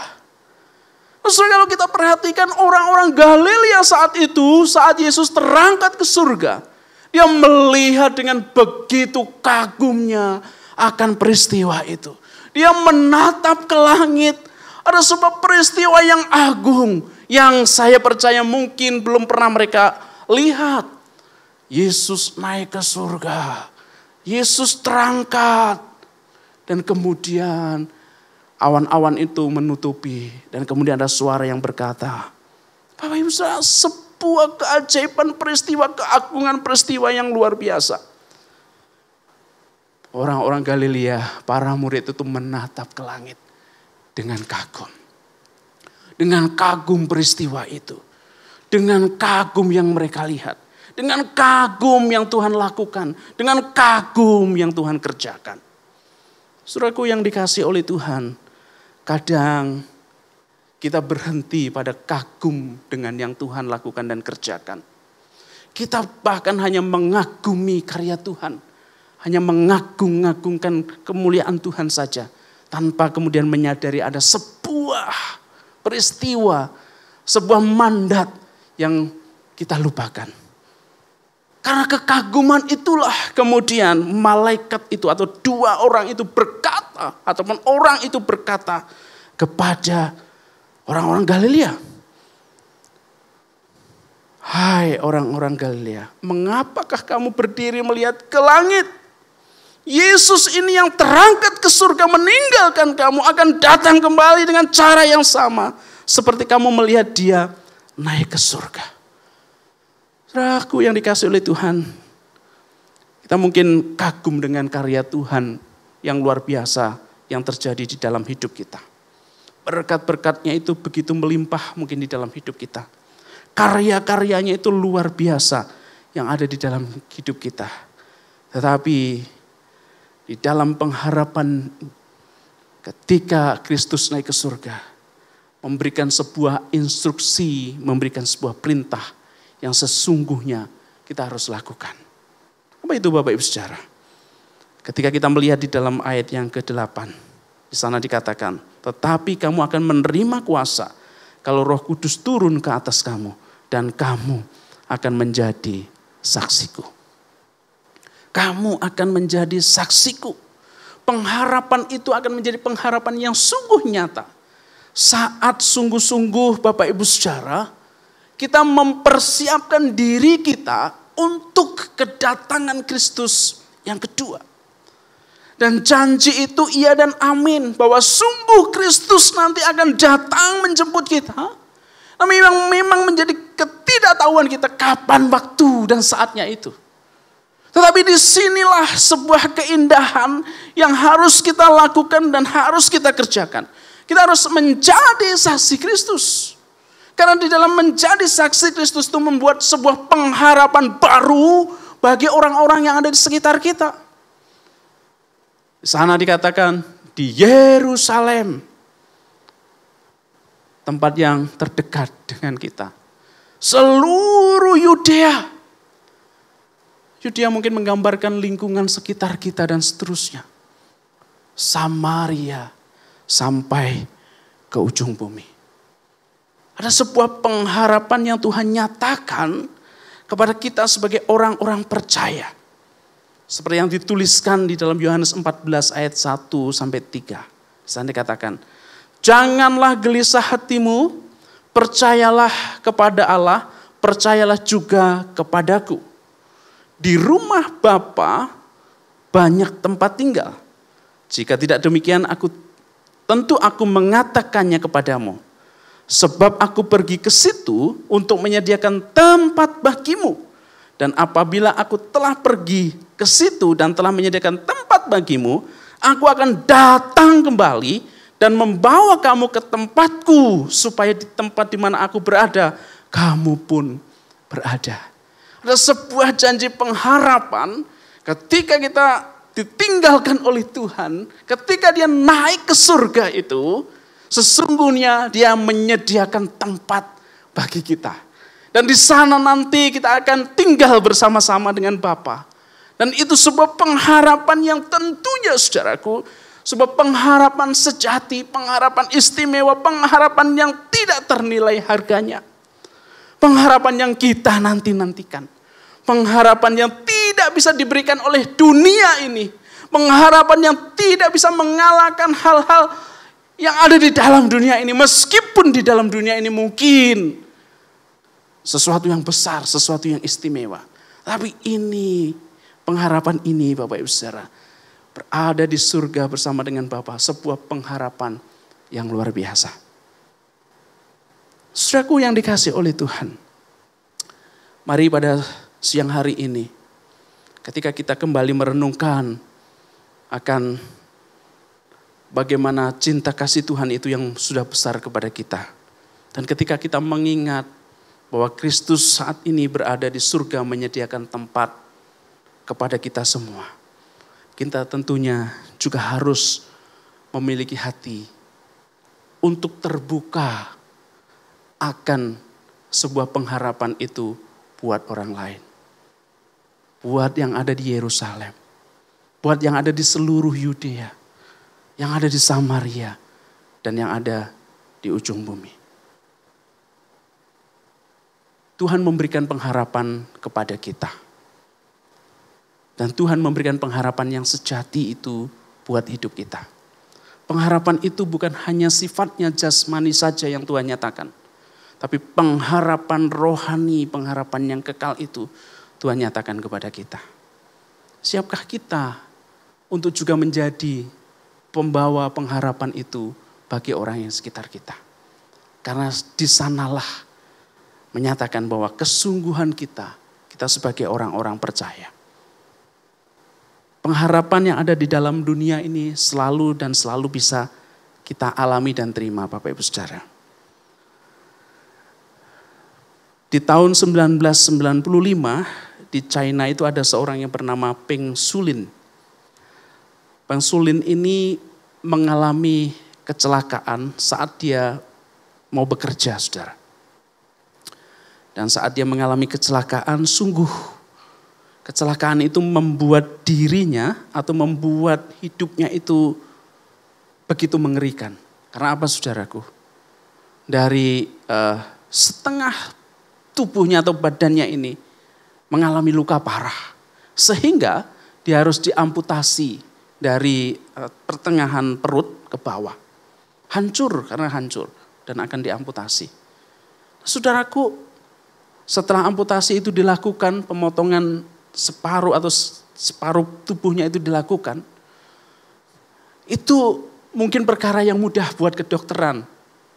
Saudara, kalau kita perhatikan orang-orang Galilea saat itu, saat Yesus terangkat ke surga, dia melihat dengan begitu kagumnya akan peristiwa itu. Dia menatap ke langit. Ada sebuah peristiwa yang agung. Yang saya percaya mungkin belum pernah mereka lihat. Yesus naik ke surga. Yesus terangkat. Dan kemudian awan-awan itu menutupi. Dan kemudian ada suara yang berkata, Bapak Ibu Saudara, sebuah keajaiban peristiwa, keagungan peristiwa yang luar biasa. Orang-orang Galilea, para murid itu menatap ke langit dengan kagum. Dengan kagum peristiwa itu. Dengan kagum yang mereka lihat. Dengan kagum yang Tuhan lakukan. Dengan kagum yang Tuhan kerjakan. Saudaraku yang dikasihi oleh Tuhan, kadang kita berhenti pada kagum dengan yang Tuhan lakukan dan kerjakan. Kita bahkan hanya mengagumi karya Tuhan. Hanya mengagung-agungkan kemuliaan Tuhan saja. Tanpa kemudian menyadari ada sebuah peristiwa, sebuah mandat yang kita lupakan. Karena kekaguman itulah kemudian malaikat itu atau dua orang itu berkata, ataupun orang itu berkata kepada orang-orang Galilea. Hai orang-orang Galilea, mengapakah kamu berdiri melihat ke langit? Yesus ini yang terangkat ke surga meninggalkan kamu akan datang kembali dengan cara yang sama. Seperti kamu melihat dia naik ke surga. Saudaraku yang dikasihi oleh Tuhan. Kita mungkin kagum dengan karya Tuhan yang luar biasa yang terjadi di dalam hidup kita. Berkat-berkatnya itu begitu melimpah mungkin di dalam hidup kita. Karya-karyanya itu luar biasa yang ada di dalam hidup kita. Tetapi di dalam pengharapan ketika Kristus naik ke surga, memberikan sebuah instruksi, memberikan sebuah perintah yang sesungguhnya kita harus lakukan. Apa itu Bapak Ibu Saudara? Ketika kita melihat di dalam ayat yang ke-8, di sana dikatakan, tetapi kamu akan menerima kuasa kalau Roh Kudus turun ke atas kamu dan kamu akan menjadi saksiku. Kamu akan menjadi saksiku. Pengharapan itu akan menjadi pengharapan yang sungguh nyata. Saat sungguh-sungguh Bapak Ibu Saudara, kita mempersiapkan diri kita untuk kedatangan Kristus yang kedua. Dan janji itu iya dan amin. Bahwa sungguh Kristus nanti akan datang menjemput kita. Nah, memang menjadi ketidaktahuan kita kapan waktu dan saatnya itu. Tetapi disinilah sebuah keindahan yang harus kita lakukan dan harus kita kerjakan. Kita harus menjadi saksi Kristus. Karena di dalam menjadi saksi Kristus itu membuat sebuah pengharapan baru bagi orang-orang yang ada di sekitar kita. Di sana dikatakan di Yerusalem, tempat yang terdekat dengan kita. Seluruh Yudea. Yudea mungkin menggambarkan lingkungan sekitar kita dan seterusnya. Samaria sampai ke ujung bumi. Ada sebuah pengharapan yang Tuhan nyatakan kepada kita sebagai orang-orang percaya. Seperti yang dituliskan di dalam Yohanes 14 ayat 1 sampai 3. Di sana dikatakan, janganlah gelisah hatimu, percayalah kepada Allah, percayalah juga kepadaku. Di rumah Bapa banyak tempat tinggal. Jika tidak demikian tentu aku mengatakannya kepadamu. Sebab aku pergi ke situ untuk menyediakan tempat bagimu. Dan apabila aku telah pergi ke situ dan telah menyediakan tempat bagimu, aku akan datang kembali dan membawa kamu ke tempatku, supaya di tempat di mana aku berada, kamu pun berada. Ada sebuah janji pengharapan ketika kita ditinggalkan oleh Tuhan, ketika dia naik ke surga itu, sesungguhnya dia menyediakan tempat bagi kita. Dan di sana nanti kita akan tinggal bersama-sama dengan Bapa. Dan itu sebuah pengharapan yang tentunya saudaraku, sebuah pengharapan sejati, pengharapan istimewa, pengharapan yang tidak ternilai harganya. Pengharapan yang kita nanti-nantikan. Pengharapan yang tidak bisa diberikan oleh dunia ini. Pengharapan yang tidak bisa mengalahkan hal-hal yang ada di dalam dunia ini. Meskipun di dalam dunia ini mungkin sesuatu yang besar, sesuatu yang istimewa. Tapi ini, pengharapan ini Bapak Ibu Saudara, berada di surga bersama dengan Bapa, sebuah pengharapan yang luar biasa. Saudaraku yang dikasih oleh Tuhan, mari pada siang hari ini, ketika kita kembali merenungkan akan bagaimana cinta kasih Tuhan itu yang sudah besar kepada kita. Dan ketika kita mengingat bahwa Kristus saat ini berada di surga menyediakan tempat kepada kita semua. Kita tentunya juga harus memiliki hati untuk terbuka akan sebuah pengharapan itu buat orang lain. Buat yang ada di Yerusalem. Buat yang ada di seluruh Yudea. Yang ada di Samaria. Dan yang ada di ujung bumi. Tuhan memberikan pengharapan kepada kita. Dan Tuhan memberikan pengharapan yang sejati itu buat hidup kita. Pengharapan itu bukan hanya sifatnya jasmani saja yang Tuhan nyatakan. Tapi pengharapan rohani, pengharapan yang kekal itu Tuhan nyatakan kepada kita. Siapkah kita untuk juga menjadi pembawa pengharapan itu bagi orang yang sekitar kita? Karena di sanalah menyatakan bahwa kesungguhan kita sebagai orang-orang percaya. Pengharapan yang ada di dalam dunia ini selalu dan selalu bisa kita alami dan terima Bapak Ibu Saudara. Di tahun 1995 di China itu ada seorang yang bernama Peng Sulin. Peng Sulin ini mengalami kecelakaan saat dia mau bekerja, saudara. Dan saat dia mengalami kecelakaan, sungguh Kecelakaan itu membuat dirinya atau membuat hidupnya itu begitu mengerikan. Karena apa saudaraku? Dari setengah tubuhnya atau badannya ini mengalami luka parah. Sehingga dia harus diamputasi dari pertengahan perut ke bawah. Hancur karena hancur dan akan diamputasi. Saudaraku, setelah amputasi itu dilakukan, pemotongan separuh atau separuh tubuhnya itu dilakukan, itu mungkin perkara yang mudah buat kedokteran,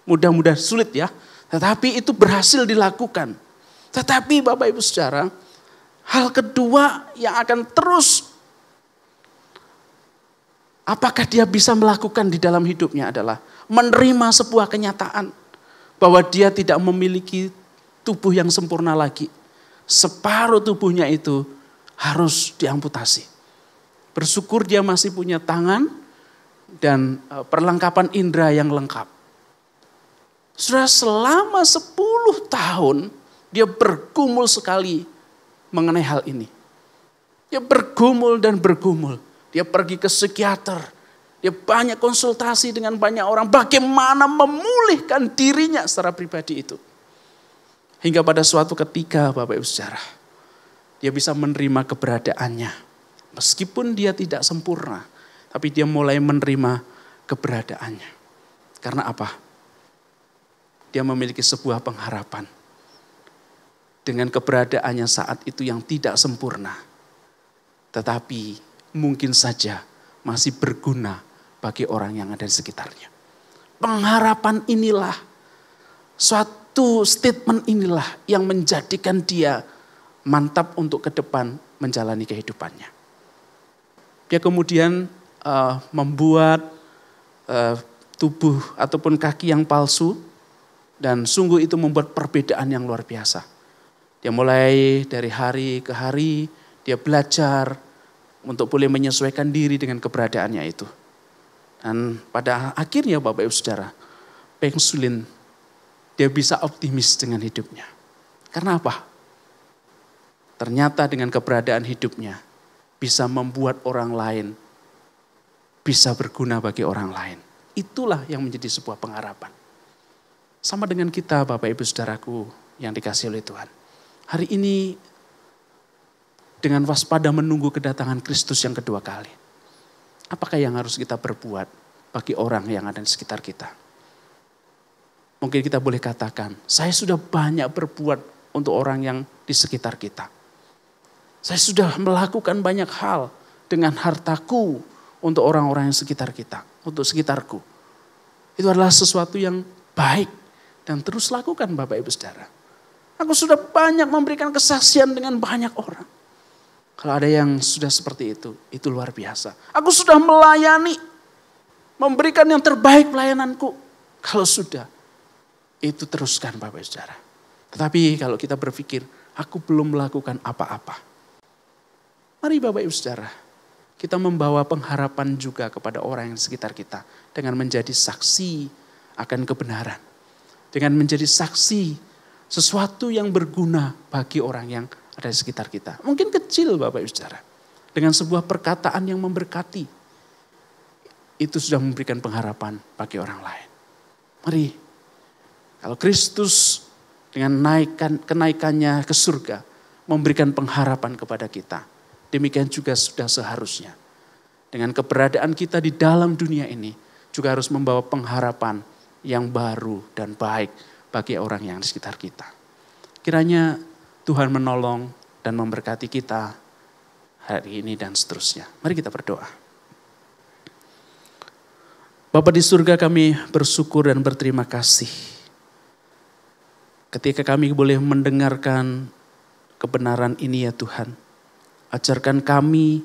mudah-mudah sulit ya, tetapi itu berhasil dilakukan. Tetapi Bapak Ibu Saudara, hal kedua yang akan terus, apakah dia bisa melakukan di dalam hidupnya adalah menerima sebuah kenyataan bahwa dia tidak memiliki tubuh yang sempurna lagi. Separuh tubuhnya itu harus diamputasi. Bersyukur dia masih punya tangan dan perlengkapan indera yang lengkap. Sudah selama 10 tahun dia bergumul sekali mengenai hal ini. Dia bergumul dan bergumul. Dia pergi ke psikiater. Dia banyak konsultasi dengan banyak orang. Bagaimana memulihkan dirinya secara pribadi itu. Hingga pada suatu ketika Bapak Ibu Saudara, dia bisa menerima keberadaannya. Meskipun dia tidak sempurna, tapi dia mulai menerima keberadaannya. Karena apa? Dia memiliki sebuah pengharapan. Dengan keberadaannya saat itu yang tidak sempurna. Tetapi mungkin saja masih berguna bagi orang yang ada di sekitarnya. Pengharapan inilah, suatu statement inilah yang menjadikan dia mantap untuk ke depan menjalani kehidupannya. Dia kemudian membuat tubuh ataupun kaki yang palsu dan sungguh itu membuat perbedaan yang luar biasa. Dia mulai dari hari ke hari dia belajar untuk boleh menyesuaikan diri dengan keberadaannya itu. Dan pada akhirnya Bapak Ibu Saudara, pensiun dia bisa optimis dengan hidupnya. Karena apa? Ternyata dengan keberadaan hidupnya bisa membuat orang lain bisa berguna bagi orang lain. Itulah yang menjadi sebuah pengharapan. Sama dengan kita Bapak Ibu Saudaraku yang dikasihi oleh Tuhan. Hari ini dengan waspada menunggu kedatangan Kristus yang kedua kali. Apakah yang harus kita perbuat bagi orang yang ada di sekitar kita? Mungkin kita boleh katakan, saya sudah banyak berbuat untuk orang yang di sekitar kita. Saya sudah melakukan banyak hal dengan hartaku untuk orang-orang yang sekitar kita, untuk sekitarku. Itu adalah sesuatu yang baik dan terus lakukan Bapak Ibu Saudara. Aku sudah banyak memberikan kesaksian dengan banyak orang. Kalau ada yang sudah seperti itu luar biasa. Aku sudah melayani, memberikan yang terbaik pelayananku. Kalau sudah, itu teruskan Bapak Ibu Saudara. Tetapi kalau kita berpikir, aku belum melakukan apa-apa. Mari Bapak Ibu Saudara, kita membawa pengharapan juga kepada orang yang di sekitar kita. Dengan menjadi saksi akan kebenaran. Dengan menjadi saksi sesuatu yang berguna bagi orang yang ada di sekitar kita. Mungkin kecil Bapak Ibu Saudara. Dengan sebuah perkataan yang memberkati. Itu sudah memberikan pengharapan bagi orang lain. Mari, kalau Kristus dengan kenaikannya ke surga memberikan pengharapan kepada kita. Demikian juga sudah seharusnya. Dengan keberadaan kita di dalam dunia ini juga harus membawa pengharapan yang baru dan baik bagi orang yang di sekitar kita. Kiranya Tuhan menolong dan memberkati kita hari ini dan seterusnya. Mari kita berdoa. Bapa di surga, kami bersyukur dan berterima kasih. Ketika kami boleh mendengarkan kebenaran ini ya Tuhan. Ajarkan kami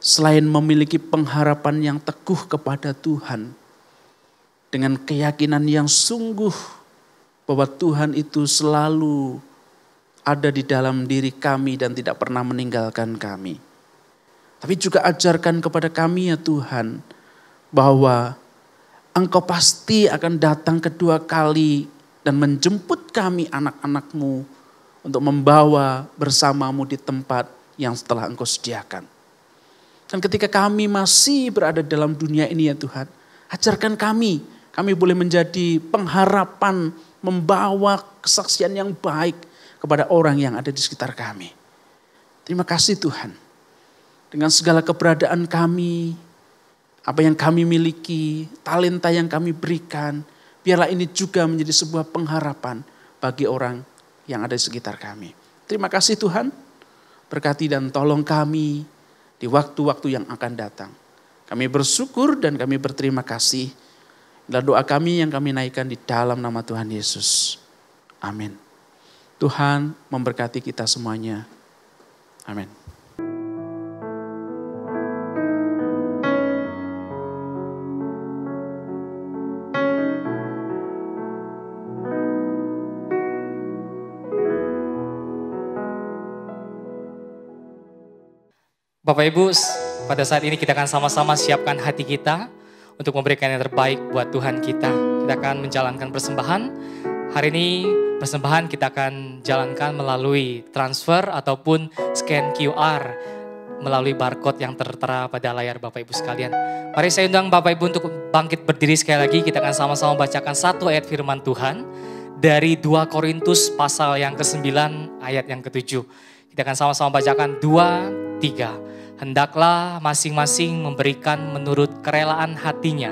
selain memiliki pengharapan yang teguh kepada Tuhan. Dengan keyakinan yang sungguh bahwa Tuhan itu selalu ada di dalam diri kami dan tidak pernah meninggalkan kami. Tapi juga ajarkan kepada kami ya Tuhan bahwa Engkau pasti akan datang kedua kali dan menjemput kami anak-anak-Mu untuk membawa bersamamu di tempat yang telah Engkau sediakan. Dan ketika kami masih berada dalam dunia ini ya Tuhan, ajarkan kami boleh menjadi pengharapan, membawa kesaksian yang baik kepada orang yang ada di sekitar kami. Terima kasih Tuhan. Dengan segala keberadaan kami, apa yang kami miliki, talenta yang kami berikan, biarlah ini juga menjadi sebuah pengharapan bagi orang yang ada di sekitar kami. Terima kasih Tuhan, berkati dan tolong kami di waktu-waktu yang akan datang. Kami bersyukur dan kami berterima kasih. Inilah doa kami yang kami naikkan di dalam nama Tuhan Yesus. Amin. Tuhan memberkati kita semuanya. Amin. Bapak Ibu, pada saat ini kita akan sama-sama siapkan hati kita untuk memberikan yang terbaik buat Tuhan kita. Kita akan menjalankan persembahan. Hari ini persembahan kita akan jalankan melalui transfer ataupun scan QR melalui barcode yang tertera pada layar Bapak Ibu sekalian. Mari saya undang Bapak Ibu untuk bangkit berdiri sekali lagi. Kita akan sama-sama bacakan satu ayat firman Tuhan dari 2 Korintus pasal yang ke-9 ayat yang ke-7. Kita akan sama-sama bacakan 2, 3. Hendaklah masing-masing memberikan menurut kerelaan hatinya,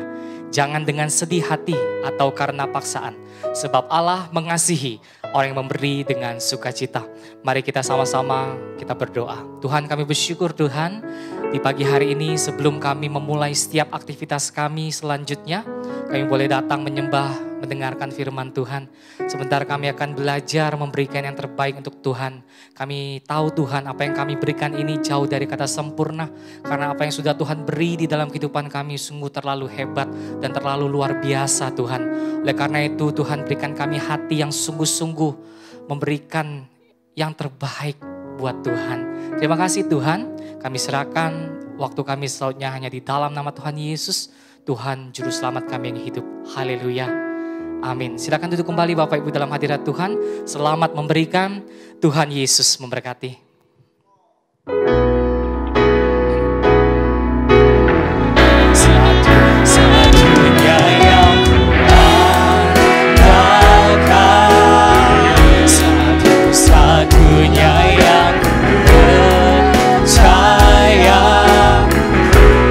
jangan dengan sedih hati atau karena paksaan. Sebab Allah mengasihi orang yang memberi dengan sukacita. Mari kita sama-sama kita berdoa. Tuhan, kami bersyukur Tuhan, di pagi hari ini sebelum kami memulai setiap aktivitas kami selanjutnya, kami boleh datang menyembah, mendengarkan firman Tuhan. Sebentar kami akan belajar memberikan yang terbaik untuk Tuhan. Kami tahu Tuhan apa yang kami berikan ini jauh dari kata sempurna. Karena apa yang sudah Tuhan beri di dalam kehidupan kami sungguh terlalu hebat dan terlalu luar biasa Tuhan. Oleh karena itu Tuhan berikan kami hati yang sungguh-sungguh memberikan yang terbaik buat Tuhan. Terima kasih Tuhan, kami serahkan waktu kami selanjutnya hanya di dalam nama Tuhan Yesus. Tuhan Juru Selamat kami yang hidup. Haleluya. Amin. Silakan duduk kembali Bapak Ibu dalam hadirat Tuhan. Selamat memberikan. Tuhan Yesus memberkati. Satu-satunya yang andalkan, satu-satunya yang percaya,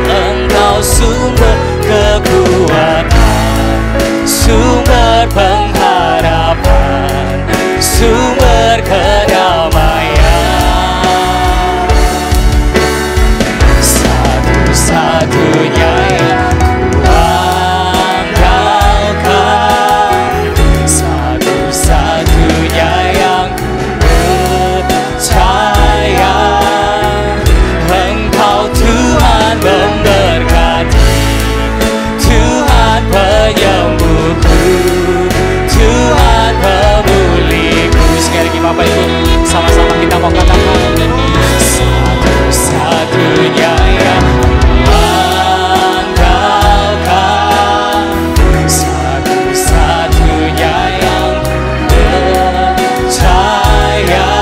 Engkau sumber kekuatan, sumber pengharapan, sumber kedamaian. Satu-satunya yang kuandalkan, satu-satunya yang percaya, Engkau Tuhan memberkati, Tuhan penyembuhku, Tuhan pemulihku. Sekali lagi Bapak Ibu, sama-sama kita mau katakan, satu-satunya yang andalkan, satu-satunya yang percaya,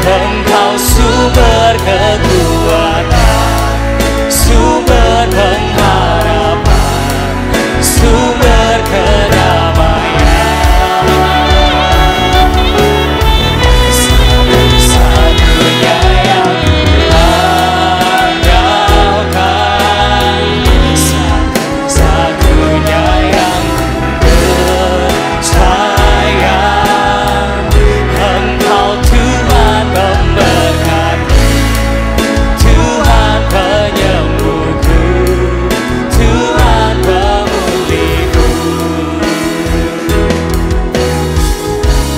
Engkau sumber kekuatan, sumber pengharapan, sumber kedamaian. Satu-satunya yang andalkan, satu-satunya yang percaya, Engkau Tuhan memberkati, Tuhan penyembuhku, Tuhan pemulihku.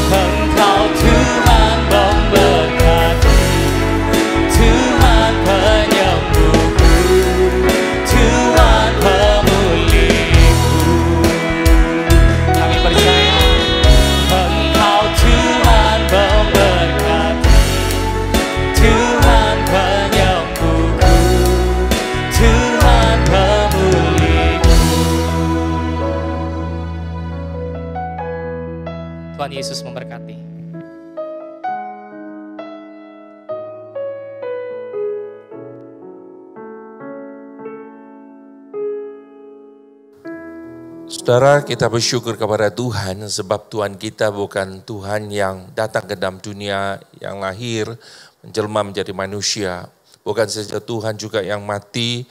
Engkau Tuhan memberkati, Tuhan penyembuhku, Tuhan pemulihku. Kami percaya Engkau Tuhan memberkati, Tuhan penyembuhku, Tuhan pemulihku. Tuhan Yesus memberkati. Saudara, kita bersyukur kepada Tuhan sebab Tuhan kita bukan Tuhan yang datang ke dalam dunia, yang lahir, menjelma menjadi manusia. Bukan saja Tuhan juga yang mati,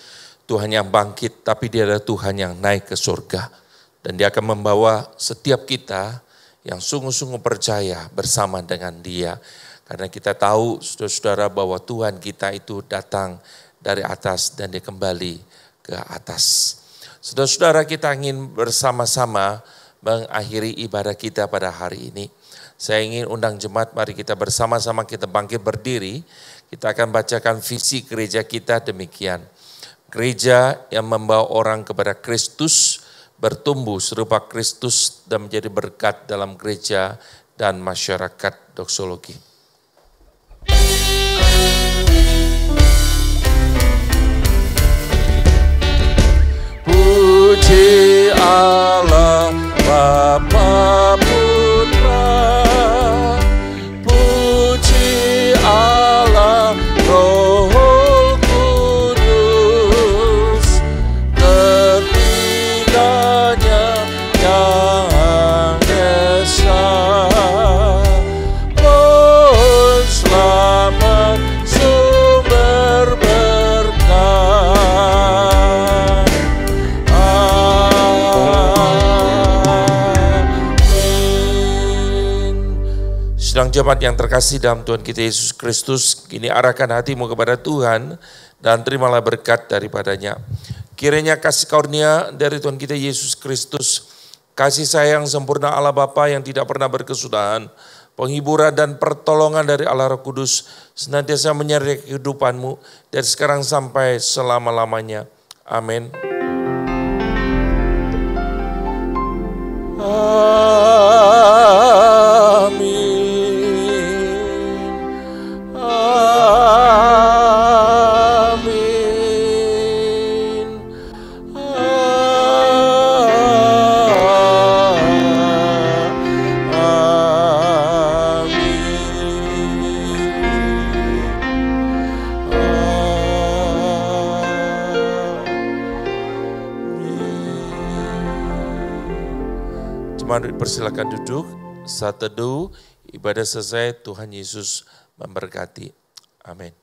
Tuhan yang bangkit, tapi Dia adalah Tuhan yang naik ke surga. Dan Dia akan membawa setiap kita yang sungguh-sungguh percaya bersama dengan Dia. Karena kita tahu, saudara-saudara, bahwa Tuhan kita itu datang dari atas dan Dia kembali ke atas. Saudara-saudara, kita ingin bersama-sama mengakhiri ibadah kita pada hari ini. Saya ingin undang jemaat, mari kita bersama-sama kita bangkit berdiri. Kita akan bacakan visi gereja kita demikian. Gereja yang membawa orang kepada Kristus, bertumbuh serupa Kristus dan menjadi berkat dalam gereja dan masyarakat doksologi. Puji Allah Bapa Putra, puji Allah Roh Kudus, ketiganya yang esa. Oh selamat sumber berkat. Sedang jemaat yang terkasih dalam Tuhan kita Yesus Kristus, kini arahkan hatimu kepada Tuhan dan terimalah berkat daripadanya. Kiranya kasih karunia dari Tuhan kita Yesus Kristus, kasih sayang sempurna Allah Bapa yang tidak pernah berkesudahan, penghiburan dan pertolongan dari Allah Roh Kudus senantiasa menyertai kehidupanmu dari sekarang sampai selama-lamanya. Amin. Amin. Mari persilakan duduk, saat teduh, ibadah selesai, Tuhan Yesus memberkati. Amin.